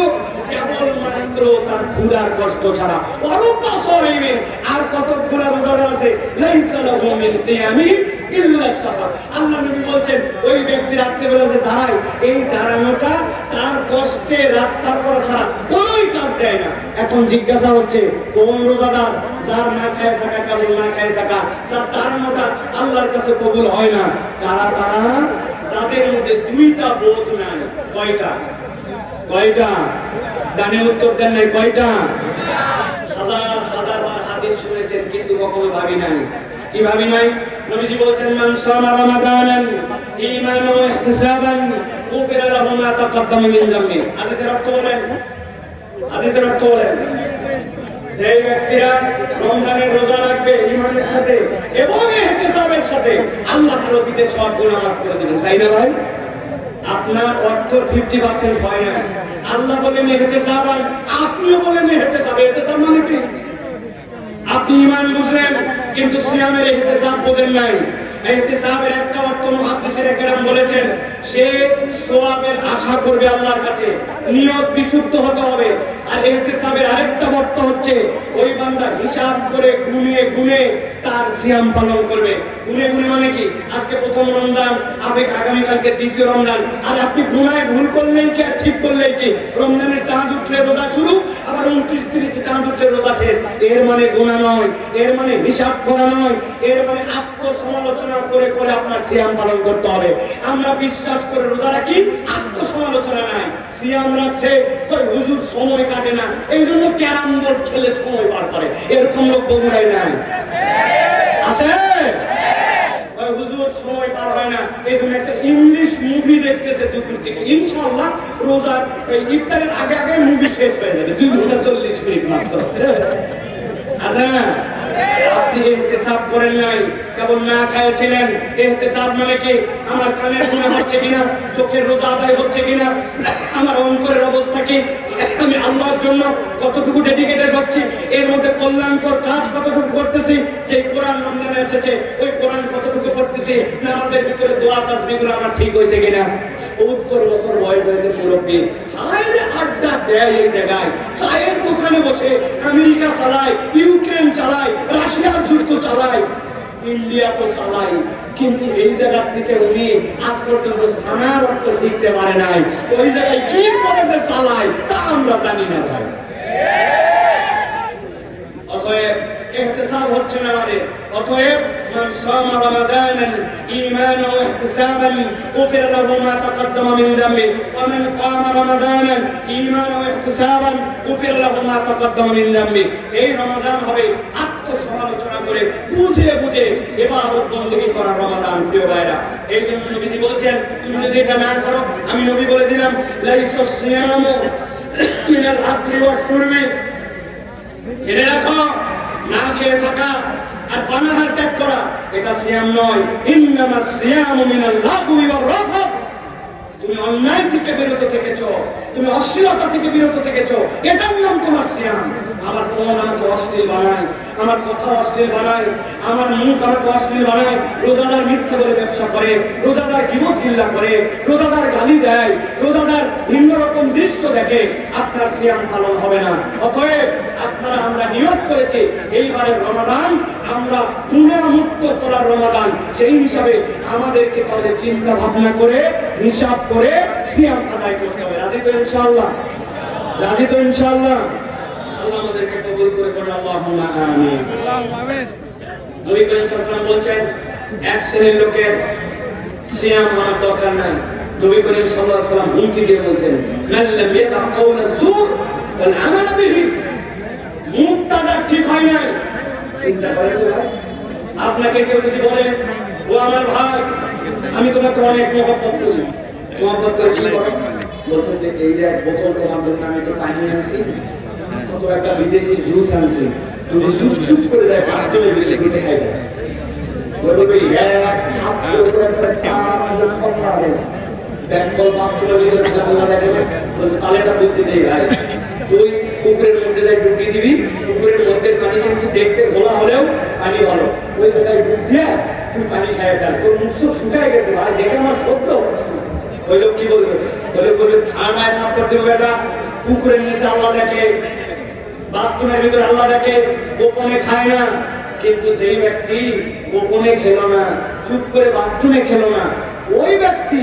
কেবল মাত্র তার ক্ষুধার কষ্ট ছাড়া। রব্বা সাহিমিন, আর কতগুলো রোজাদার আছে, লাইসা লাহু মিন সিয়ামিহি ইল্লা সাহর। আল্লাহ নবী বলেন, ওই ব্যক্তি রাত্রিবেলা যে দাঁড়ায়, এই দাঁড়ানোটা তার কষ্টে রাত্তার করা ছাড়া কোনোই কাজ দেয় না। এখন জিজ্ঞাসা হচ্ছে, কোন রোজাদার যার না খায় থাকা, কেবল না খায় থাকা, যার দাঁড়ানোটা আল্লাহর কাছে কবুল হয় না? তারা যাদের মধ্যে 2টা বোধ নাই। কয়টা? কয়টা? জানে উত্তর দেন নাই, কয়টা? হাজার হাজার বার হাদিস শুনেছেন, কিন্তু কখনো ভাবি নাই। কি ভাবি নাই? নবীজি বলেছেন, মান সামা রমাদানান ঈমানান ওয়া ইহতিসাবান গুফিরা লাহু মা তাকাদ্দামা মিন যামবি। হাদিসের অর্থ বলেন, হাদিসের অর্থ বলেন, সেই ব্যক্তিরা রমজানের রোজা রাখবে ঈমানের সাথে এবং ইহতিসাবের সাথে, আল্লাহ তাআলা বিদেশ সব গুনাহ মাফ করে দিবেন। তাই না ভাই? আপনার অর্থ 50% হয় না। আল্লাহ বলেন ইহতিসাব, আপনিও বলেন ইহতিসাব। ইহতিসাব মানে কি? আপনি ঈমান বুঝলেন কিন্তু সিয়ামের ইহতিসাব বোঝেন নাই। ইহতিসাবের একটা অর্থ মুহাদ্দিসের কেরাম বলেছেন, সে সওয়াবের আশা করবে আল্লাহর কাছে, নিয়ত বিশুদ্ধ হতে হবে। আর ইহতিসাবের আরেকটা অর্থ হচ্ছে ওই বান্দা হিসাব করে গুনে গুনে তার সিয়াম পালন করবে। গুনে গুনে মানে কি? আজকে প্রথম রমজান, আগামীকালকে দ্বিতীয় রমজান, আর আপনি গুনায় ভুল করলেই কি আর ঠিক করলেই কি রমজানের চাঁদ উঠলে রোজা শুরু, আবার 29-30 চাঁদ উঠলে রোজা শেষ। এর মানে গুনাহ নয়, এর মানে হিসাব করা নয়, এর মানে আত্মসমালোচনা করে করে আপনার সিয়াম পালন করতে হবে। আমরা বিশ্বাস করে রোজা রাখি, আত্মসমালোচনা নাই। সিয়াম রাখছে হুজুর সময় কাটে না, এই জন্য ক্যারাম বোর্ড খেলে সময় পার করে, এরকম লোক বগুড়ায় নাই আছে? হুজুর সময় পার হয় না, এই জন্য একটা ইংলিশ মুভি দেখতেছে দুপুর থেকে। ইনশাআল্লাহ রোজার ইফতারের আগে আগে মুভি শেষ হয়ে যাবে, 2 ঘন্টা 40 মিনিট মাত্র। আচ্ছা, আপনি ইহতিসাব করেন নাই, কেবল না খাইছিলেন। ইহতিসাব মানে কি? আমার কানের গুনাহ হচ্ছে কিনা, চোখের রোজা আদায় হচ্ছে কিনা, আমার অন্তরের অবস্থা কি, আমি আল্লাহর জন্য কতটুকু ডেডিকেটেড হচ্ছি, এর মধ্যে কল্যাণকর কাজ কতটুকু করতেছি, যে কোরআন রমজানে এসেছে ওই কোরআন কতটুকু করতেছি, নামাজের ভিতরে দোয়া তাসবিহগুলো আমার ঠিক হইছে কিনা। 70 বছর বয়স হয়েছে মুরব্বী, হায়রে আড্ডা দেয় এই জায়গায়, চায়ের দোকানে বসে আমেরিকা চালায়, ইউক্রেন চালায়, রাশিয়ার যুদ্ধ চালায়, ইন্ডিয়া তো চালাই, কিন্তু এই জায়গা থেকে উনি আজ পর্যন্ত সানার অর্থ শিখতে পারে নাই। ওই জায়গায় কি করে যে চালায় তা আমরা জানি না ভাই। অতএব ইহতিসাব হচ্ছে না আমাদের। অতএব মান সামা রমাদানান ঈমানান ওয়া ইহতিসাবান গুফিরা লাহু মা তাকাদ্দামা মিন যামবি ওয়া মান কামা রমাদানান ঈমানান ওয়া ইহতিসাবান গুফিরা লাহু মা তাকাদ্দামা মিন যামবি। এই রমাদান হবে আত্মসমালোচনা করে বুঝে বুঝে ইবাদত বندگی করার রমাদান। প্রিয় ভাইরা, এই জন্য নবীজি বলেছেন, তুমি যদি এটা না করো, আমি নবী বলে দিলাম, লাইসা সিয়ামু মিনাল আকলি ওয়াশ শুরবি। জেনে রাখো, না খেয়ে থাকা আর পানাহার ত্যাগ করা এটা সিয়াম নয়। ইন্নামাস সিয়ামু মিনাল লাগwi ওয়ার রাফাস। তুমি অন্যায় থেকে বিরত থেকেছো, তুমি অশ্লীলতা থেকে বিরত থেকেছো, এটার নাম তোমার সিয়াম। আমার মন আমাকে অশ্লীল বানায়, আমার কথা অশ্লীল বানায়, আমার মুখ আমাকে অশ্লীল বানায়। রোজাদার মিথ্যা বলে ব্যবসা করে, রোজাদার গীবত গিল্লা করে, রোজাদার গালি দেয়, রোজাদার ভিন্ন রকম দৃশ্য দেখে, আপনার সিয়াম পালন হবে না। অতএব আপনারা আমরা নিয়ত করেছি এইবারের রমাদান আমরা গুনাহমুক্ত করার রমাদান, সেই হিসাবে আমাদেরকে তাহলে চিন্তা ভাবনা করে হিসাব করে সিয়াম আদায় করতে হবে। রাজি তো ইনশাআল্লাহ? রাজি তো ইনশাআল্লাহ? আল্লাহ আমাদেরকে কবুল করে বলেন আল্লাহুম্মা আমিন। নবী করিম সাল্লাল্লাহু আলাইহি ওয়াসাল্লাম বলেন, এক শ্রেণীর লোকের সিয়াম হওয়ার দরকার নাই। নবী করিম সাল্লাল্লাহু আলাইহি ওয়াসাল্লাম হুমকি দিয়ে বলেছেন, মান লাম ইয়াতা কাওলা যুর ওয়াল আমাল বিহি। মুক্তাদা ঠিক হয় নাই। চিন্তা করেন তো ভাই, আপনাকে কেউ যদি বলে, ও আমার ভাই, আমি তোমাকে অনেক মহব্বত করি, মহব্বত করে কি করো? বলতে যে এই যে এক বোতল তোমার জন্য আমি তো পানি আনছি, কত একটা বিদেশি জুস আনছি, তুমি জুস করে দেয় বাথরুমে বিলে দিতে খাইবে। বলবে এক হাত করে করে আমাদের সরকারে ব্যাকল বাথরুমে বিলে আল্লাহ দেখে বলতে তালেটা বুঝতে দেই ভাই, তুই পুকুরের মধ্যে যাই ঢুকিয়ে দিবি, পুকুরের মধ্যে পানি কিন্তু দেখতে ঘোলা হলেও পানি ভালো, ওই জায়গায় ঢুকিয়ে তুই পানি খাইয়ে দেয়, তোর মুখ শুকায় গেছে ভাই, দেখে আমার শব্দ ওই লোক কি বলবে? ওই লোক বলবে ঠান্ডায় থাপ করতে হবে, এটা পুকুরের নিচে আল্লাহ দেখে, বাথরুমের ভিতরে আল্লাহ দেখে, গোপনে খায় না। কিন্তু সেই ব্যক্তি গোপনে খেলো না, চুপ করে বাথরুমে খেলো না, ওই ব্যক্তি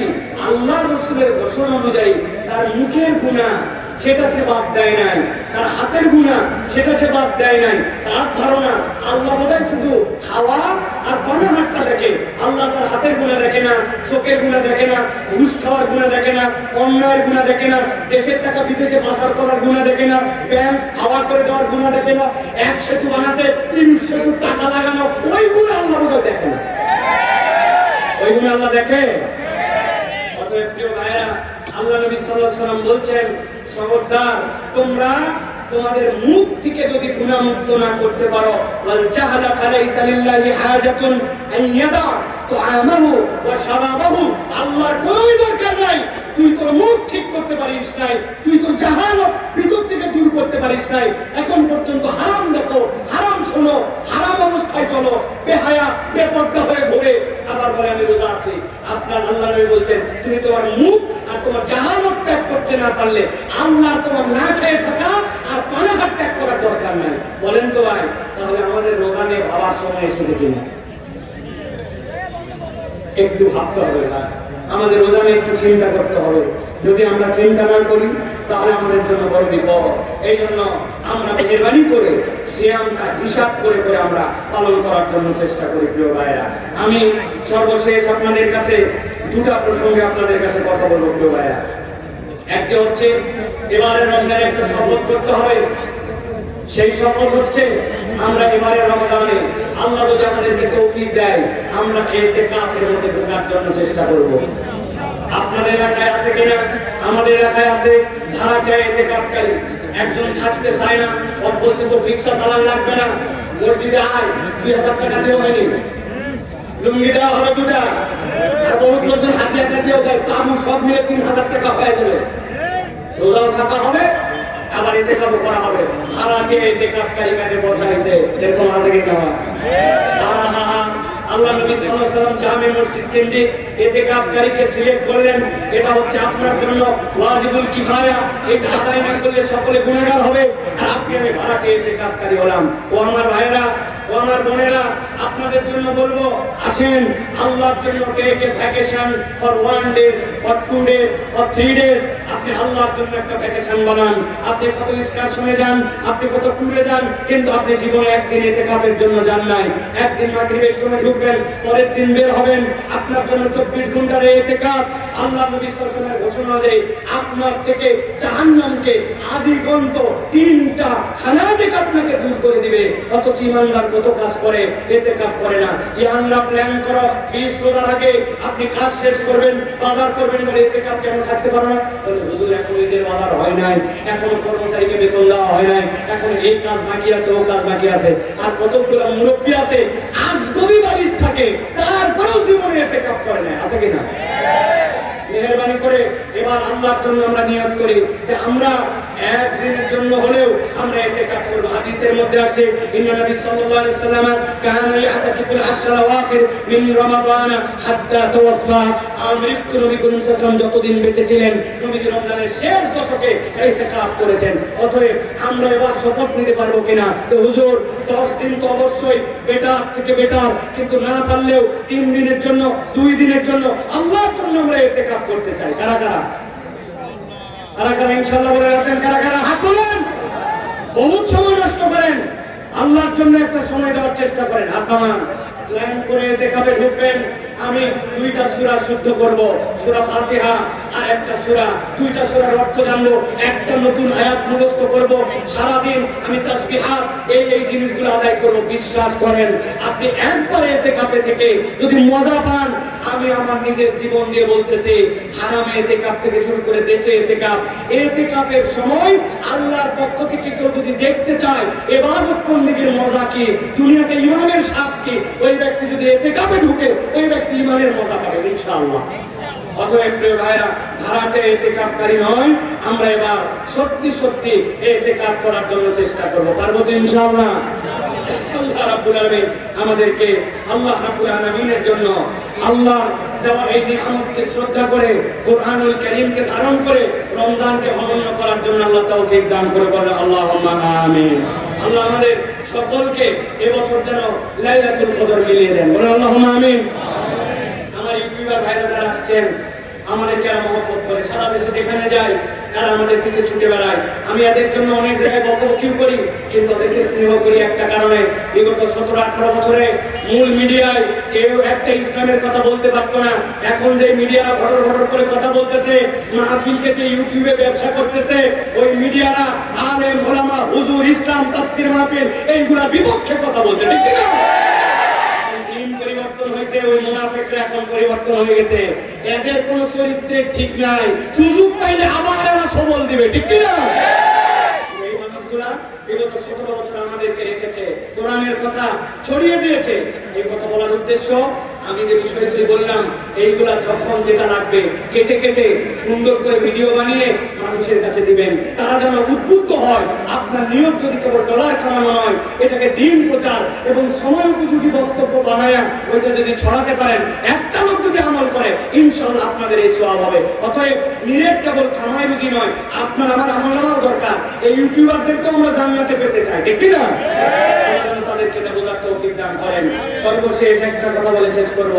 আল্লাহ রাসূলের ঘোষণা অনুযায়ী তার মুখের গুনাহ সেটা সে বাদ দেয় নাই, তার হাতের গুনাহ সেটা সে বাদ দেয় নাই। তার ধারণা আল্লাহ বোধহয় শুধু খাওয়া আর পানাহারটা দেখে, আল্লাহ তার হাতের গুনাহ দেখে না, চোখের গুনাহ দেখে না, ঘুষ খাওয়ার গুনাহ দেখে না, অন্যায়ের গুনাহ দেখে না, দেশের টাকা বিদেশে পাচার করার গুনাহ দেখে না, ব্যাংক হাওয়া করে দেওয়ার গুনাহ দেখে না, এক সেতু বানাতে 30 সেতু টাকা লাগানো, ওই গুনাহ আল্লাহ বোধহয় দেখে না। ওই গুনাহ আল্লাহ দেখে? অতএব প্রিয় ভাইরা, আল্লাহ নবী সাল্লাল্লাহু আলাইহি ওয়াসাল্লাম বলছেন, খবরদার তোমরা তোমাদের মুখ থেকে যদি গুনাহমুক্ত না করতে পারো, ওয়াল জাহালা ফালাইসা লিল্লাহি হাজাতুন আন ইয়াদা তুআমাহু ওয়া শারাবাহু, আল্লাহর কোনোই দরকার নাই। তুই তোর মুখ ঠিক করতে পারিস নাই, তুই তোর জাহালত ভিতর থেকে দূর করতে পারিস নাই। এখন পর্যন্ত হারাম দেখো, হারাম শোনো, হারাম অবস্থায় চলো, বেহায়া বেপর্দা হয়ে ঘুরে, আবার বলে আমি রোজা আছি। আপনার আল্লাহ নবী বলছেন, তুমি তোমার মুখ আর তোমার জাহালত ত্যাগ করতে না পারলে আল্লাহ তোমার না খেয়ে থাকা আর পানাহার ত্যাগ করার দরকার নাই। বলেন তো ভাই, তাহলে আমাদের রোজা নিয়ে ভাবার সময় এসেছে কিনা একটু ভাবতে হবে না? আমাদের রোজা নিয়ে একটু চিন্তা করতে হবে। যদি আমরা চিন্তা না করি তাহলে আমাদের জন্য বড় বিপদ। এই জন্য আমরা মেহেরবানি করে সিয়ামটা হিসাব করে করে আমরা পালন করার জন্য চেষ্টা করি। প্রিয় ভাইরা, আমি সর্বশেষ আপনাদের কাছে দুটা প্রসঙ্গে আপনাদের কাছে কথা বলবো। প্রিয় ভাইরা, একটা হচ্ছে এবারের রমজানে একটা শপথ করতে হবে। সেই শপথ হচ্ছে আমরা এবারের রমজানে আল্লাহ যদি আমাদেরকে তৌফিক দেয়, আমরা ইতিকাফের মধ্যে ঢোকার জন্য চেষ্টা করব। আপনাদের এলাকায় আছে কিনা? আমাদের এলাকায় আছে ভাড়াটিয়া ইতিকাফকারী। একজন থাকতে চায় না, অবশ্যই তো রিক্সা চালান লাগবে না, মসজিদে আয় 2000 টাকা দিও হয়নি, লুঙ্গি দেওয়া হবে দুটা, আর বহুত লোকজন হাতিয়া কাটিয়েও দেয়, কামু সব মিলে 3000 টাকা হয়ে যাবে। রোজাও থাকা হবে, আবার ইতিকাফও করা হবে। ভাড়াটিয়া ইতিকাফকারী কাজে বসাইছে, এরকম আছে কিনা? আল্লাহ নবী সাল্লাল্লাহু আলাইহি ওয়াসাল্লাম জামে মসজিদ কেন্দ্রিক ইতিকাফকারীকে সিলেক্ট করলেন। এটা হচ্ছে আপনার জন্য ওয়াজিবুল কিফায়া, এটা আদায় না করলে সকলে গুনাহগার হবে। আর আপনি আমি ভাড়াটিয়া ইতিকাফকারী হলাম। ও আমার ভাইরা, ও আমার বোনেরা, আপনাদের জন্য বলবো, আসেন আল্লাহর জন্য take a vacation for 1 day for 2 day for 3 days. আপনি আল্লাহর জন্য একটা ভ্যাকেশন বানান। আপনি কত এক্সকারশনে যান, আপনি কত ট্যুরে যান, কিন্তু আপনি জীবনে একদিন ইতিকাফের জন্য যান নাই। একদিন মাগরিবের সময় ঢুকবেন, পরের দিন বের হবেন, আপনার জন্য 24 ঘন্টার ইতিকাফ। আল্লাহ নবী সাল্লাল্লাহু আলাইহি ওয়াসাল্লাম ঘোষণা দেয়, আপনার থেকে জাহান্নামকে আদিগন্ত 3টা খানাদিক আপনাকে দূর করে দিবে। অথচ ঈমানদার কত কাজ করে, ইতিকাফ করে না। আমরা প্ল্যান করো 20 রোজার আগে আপনি কাজ শেষ করবেন, বাজার করবেন, বলে ইতিকাফ কেন থাকতে পারো না? বলে হুজুর এখন ঈদের বাজার হয় নাই, এখনো কর্মচারীকে বেতন দেওয়া হয় নাই, এখন এই কাজ বাকি আছে, ও কাজ বাকি আছে, আর কতগুলো মুরব্বী আছে আজগবি বাড়ির থাকে, তারপরেও জীবনে ইতিকাফ করে না। আছে কিনা? মেহেরবানি করে এবার আল্লাহর জন্য আমরা নিয়ত করি যে আমরা একদিনের জন্য হলেও আমরা ইতিকাফ করব। হাদিসের মধ্যে আছে, ইন্না নবী সাল্লাল্লাহু আলাইহি ওয়াসাল্লাম কানা ইয়াতাকিফুল আশরা ওয়াখির মিন রমাদান হাত্তা তাওয়াফা। মৃত্যু নবী করিম সাল্লাল্লাহু আলাইহি ওয়াসাল্লাম যতদিন বেঁচে ছিলেন, নবী রমজানের শেষ দশকে ইতিকাফ করেছেন। অতএব আমরা এবার শপথ নিতে পারবো কিনা যে হুজুর 10 দিন তো অবশ্যই বেটার থেকে বেটার, কিন্তু না পারলেও 3 দিনের জন্য, 2 দিনের জন্য আল্লাহর জন্য আমরা ইতিকাফ করতে চাই। কারা কারা কারা কারা ইনশাআল্লাহ বলে আছেন? কারা কারা হাত তোলেন? বহুত সময় নষ্ট করেন, আল্লাহর জন্য একটা সময় দেওয়ার চেষ্টা করেন। হাত নামান, প্ল্যান করে ইতিকাফে ঢুকবেন। আমি 2টা সূরা শুদ্ধ করব, সূরা ফাতিহা আর একটা সূরা, 2টা সূরার অর্থ জানবো, একটা নতুন আয়াত মুখস্থ করব। সারা দিন আমি তাসবিহাত এই জিনিসগুলো আদায় করব। বিশ্বাস করেন, আপনি একবার ইতিকাফে থেকে যদি মজা পান, আমি আমার নিজের জীবন দিয়ে বলতেছি, হারামে ইতিকাফ থেকে শুরু করে দেশে ইতিকাফ, ইতিকাফের সময় আল্লাহর পক্ষ থেকে কেউ যদি দেখতে চায় ইবাদত বন্দেগীর মজা কি, দুনিয়াতে ইমানের স্বাদ কি, ওই ব্যক্তি যদি ইতিকাফে ঢুকে ওই ব্যক্তি ইমানের মজা পাবে ইনশাআল্লাহ। অতএব প্রিয় ভাইরা, ভাড়াটিয়া ইতিকাফকারী নয়, আমরা এবার সত্যি সত্যি ইতিকাফ করার জন্য চেষ্টা করব। পারবো তো ইনশাআল্লাহ? আল্লাহ রাব্বুল আলামিন আমাদেরকে আল্লাহ রাব্বুল আলামিনের জন্য আল্লাহর দেওয়া এই নিয়ামতকে শ্রদ্ধা করে, কোরআনুল কারীমকে ধারণ করে রমজানকে অনন্য করার জন্য আল্লাহ তৌফিক দান করে। বলেন আল্লাহুম্মা আমিন। আল্লাহ আমাদের সকলকে এবছর যেন লাইলাতুল কদর মিলিয়ে দেন। বলেন আল্লাহুম্মা আমিন। আমার ইউটিউবার ভাইরা যারা আসছেন, আমাদের যারা মহব্বত করে, সারা দেশে যেখানে যায় তারা আমাদের পিছে ছুটে বেড়ায়। আমি এদের জন্য অনেক জায়গায় বকবকিও করি, কিন্তু ওদেরকে স্নেহ করি একটা কারণে, বিগত 17-18 বছরে মূল মিডিয়ায় কেউ একটা ইসলামের কথা বলতে পারতো না। এখন যে মিডিয়ারা ঘটর ঘটর করে কথা বলতেছে, মাহফিলকে যে ইউটিউবে ব্যবসা করতেছে, ওই মিডিয়ারা আলেম ওলামা হুজুর ইসলাম তাফসীর মাহফিল এইগুলা বিপক্ষে কথা বলছে, ঠিক না? পরিবর্তন হয়েছে, ওই মুনাফিকরা এখন পরিবর্তন হয়ে গেছে। এদের কোন চরিত্রে ঠিক নাই, সুযোগ পাইলে আবার এরা সবল দিবে, ঠিক কিনা? এই মানুষ মানুষগুলা বিগত 17 বছর আমাদেরকে রেখেছে, কোরআনের কথা ছড়িয়ে দিয়েছে। এই কথা বলার উদ্দেশ্য, আমি যে বিষয়গুলি বললাম এইগুলা যখন যেটা লাগবে কেটে কেটে সুন্দর করে ভিডিও বানিয়ে মানুষের কাছে দিবেন, তারা যেন উদ্বুদ্ধ হয়। আপনার নিয়োগ যদি কেবল ডলার কামানো নয়, এটাকে দিন প্রচার এবং সময় উপযোগী বক্তব্য বানায়া ওইটা যদি ছড়াতে পারেন, একটা লোক যদি আমল করে, ইনশাআল্লাহ আপনাদের এই সওয়াব হবে। অতএব নিরেট কেবল খামাই রুজি নয়, আপনার আমার আমল নেওয়াও দরকার। এই ইউটিউবারদেরকে আমরা জান্নাতে পেতে চাই, ঠিক কিনা? তাদেরকে বোঝার তৌফিক দান করেন। সর্বশেষ একটা কথা বলে শেষ করব,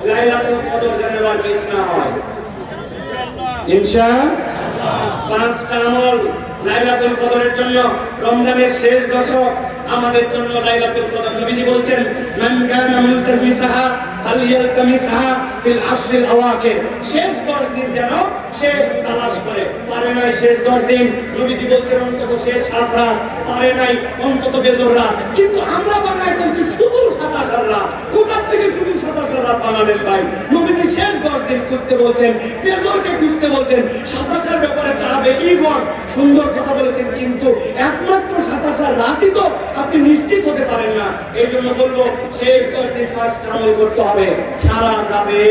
লাইলাতুল কদর যেন আর মিস না হয় ইনশাআল্লাহ। 5টা আমল লাইলাতুল কদরের জন্য। রমজানের শেষ দশক আমাদের জন্য লাইলাতুল কদর। নবীজি বলছেন, মান কানা মুলতামিসাহা ফালইয়ালতামিসহা ফিল আশরিল আওয়াকির। শেষ 10 দিন যেন সে তালাশ করে। পারে নাই শেষ 10 দিন, নবীজি বলছেন অন্তত শেষ 7 রাত, পারে নাই অন্তত বেজর রাত। কিন্তু আমরা বানাই বলছি শুধু 27 রাত। কোথা থেকে শুধু 27 রাত বানালেন ভাই? নবীজি শেষ 10 দিন খুঁজতে বলছেন, বেজরকে খুঁজতে বলছেন। 27 ব্যাপারে তাবে ঈগন সুন্দর কথা বলেছেন, কিন্তু একমাত্র 27 রাতই তো আপনি নিশ্চিত হতে পারেন না। এই জন্য বলবো শেষ 10 দিন 5টা আমল করতে হবে, ছাড়া যাবে।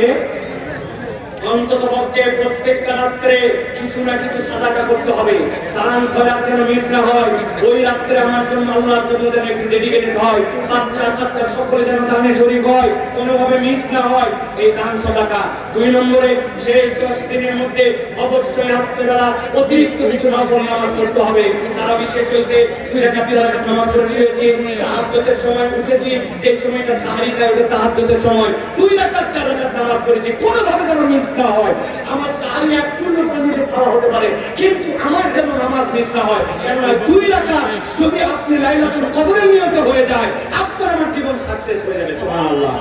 অন্তত পক্ষে প্রত্যেকটা রাত্রে কিছু না কিছু সাদাকা করতে হবে। দান খয়রাত যেন মিস না হয়। ওই রাত্রে আমার জন্য, আল্লাহর জন্য যেন একটু ডেডিকেটেড হয়। বাচ্চা কাচ্চা সকলে যেন দানে শরীক হয়, কোনোভাবে মিস না হয় এই দান সাদাকা। 2 নম্বরে, শেষ 10 দিনের মধ্যে অবশ্যই রাত্রেবেলা অতিরিক্ত কিছু নফল নামাজ পড়তে হবে। তারা বিশেষ হয়েছে 2 রাকাত 3 রাকাত নামাজ পড়ে শুয়েছি, তাহাজ্জুদের সময় উঠেছি, এই সময়টা সাহারি খায়, ওটা তাহাজ্জুদের সময় 2 রাকাত 4 রাকাত নামাজ পড়েছি, কোনোভাবে যেন মিস না হয়। আমার সাহারি এক চূর্ণ পানিতে খাওয়া হতে পারে, কিন্তু আমার যেন নামাজ মিস না হয়। কেননা 2 রাকাত যদি আপনি লাইলাতুল কদরের নিয়তে হয়ে যায়, আপনার আমার জীবন সাকসেস হয়ে যাবে। সুবহানাল্লাহ।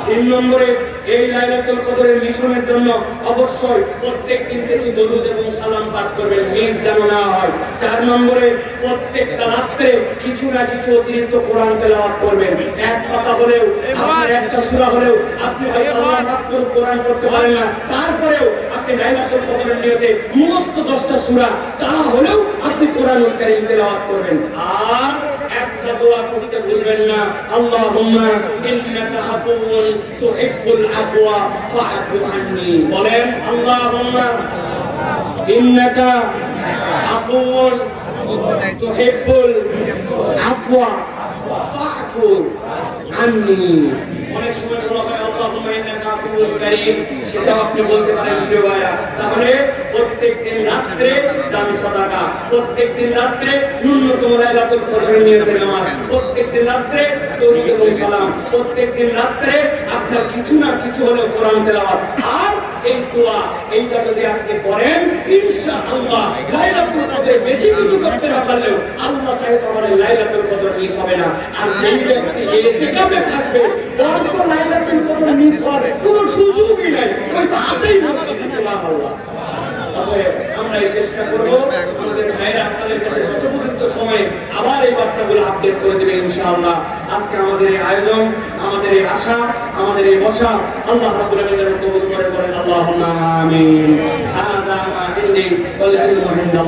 3 নম্বরে, এই লাইলাতুল কদরের মিশনের জন্য অবশ্যই প্রত্যেক দিন কিছু দরুদ এবং সালাম পাঠ করবেন, মিস যেন না হয়। 4 নম্বরে, প্রত্যেকটা রাত্রে কিছু না কিছু অতিরিক্ত কোরআন তেলাওয়াত করবেন। এক কথা হলেও, আপনার একটা সূরা হলেও, আপনি হয়তো আল্লাহ মাত্র কোরআন পড়তে পারেন না, তারপরেও আপনি লাইলাতুল কদরের নিয়তে সমস্ত 10টা সূরা তা হলেও আপনি কোরআনুল কারীম তেলাওয়াত করবেন। আর একটা দোয়া করতে ভুলবেন না, আল্লাহুম্মা ইন্নাকা আফুউন তুহিব্বুল আফওয়া ফাআফু আন্নী। বলেন, আল্লাহুম্মা ইন্নাকা আফুউন তুহিব্বুল আফওয়া ফাআফু আন্নী। অনেক সময় বলা হয় আল্লাহুম্মা ইন্নাকা আফুউন কারীম, সেটাও আপনি বলতে পারেন প্রিয় ভাইরা। তাহলে প্রত্যেকদিন রাত্রে দান সাদাকা, প্রত্যেকদিন রাত্রে ন্যূনতম লাইলাতুল কদরের নিয়তে নামাজ, প্রত্যেকদিন রাত্রে দরুদ এবং সালাম, প্রত্যেকদিন রাত্রে আপনার কিছু না কিছু হলেও কোরআন তেলাওয়াত। আর এই দোয়া, এইটা যদি আপনি করেন, ইনশাআল্লাহ লাইলাতুল কদরে বেশি কিছু করতে না পারলেও আল্লাহ চাইলে আমার লাইলাতুল কদর মিস হবে না। আর যেই ব্যক্তি ইতিকাফে থাকবে, তার লাইলাতুল কদর মিস হওয়ার কোনো সুযোগই নাই, ওই তো আসেই না। সুবহানাল্লাহ। আমরা এই চেষ্টা করবো আমাদের ভাইরা আপনাদের কাছে যথোপযুক্ত সময়ে আবার এই বার্তাগুলো আপডেট করে দেবে ইনশাআল্লাহ। আজকে আমাদের এই আয়োজন, আমাদের এই আশা, আমাদের এই বসা আল্লাহ রাব্বুল আলামিন কবুল করে। বলেন আল্লাহুম্মা আমিন। হাযা মা ইনদি ওয়াল ইলমু ইনদাল্লাহ।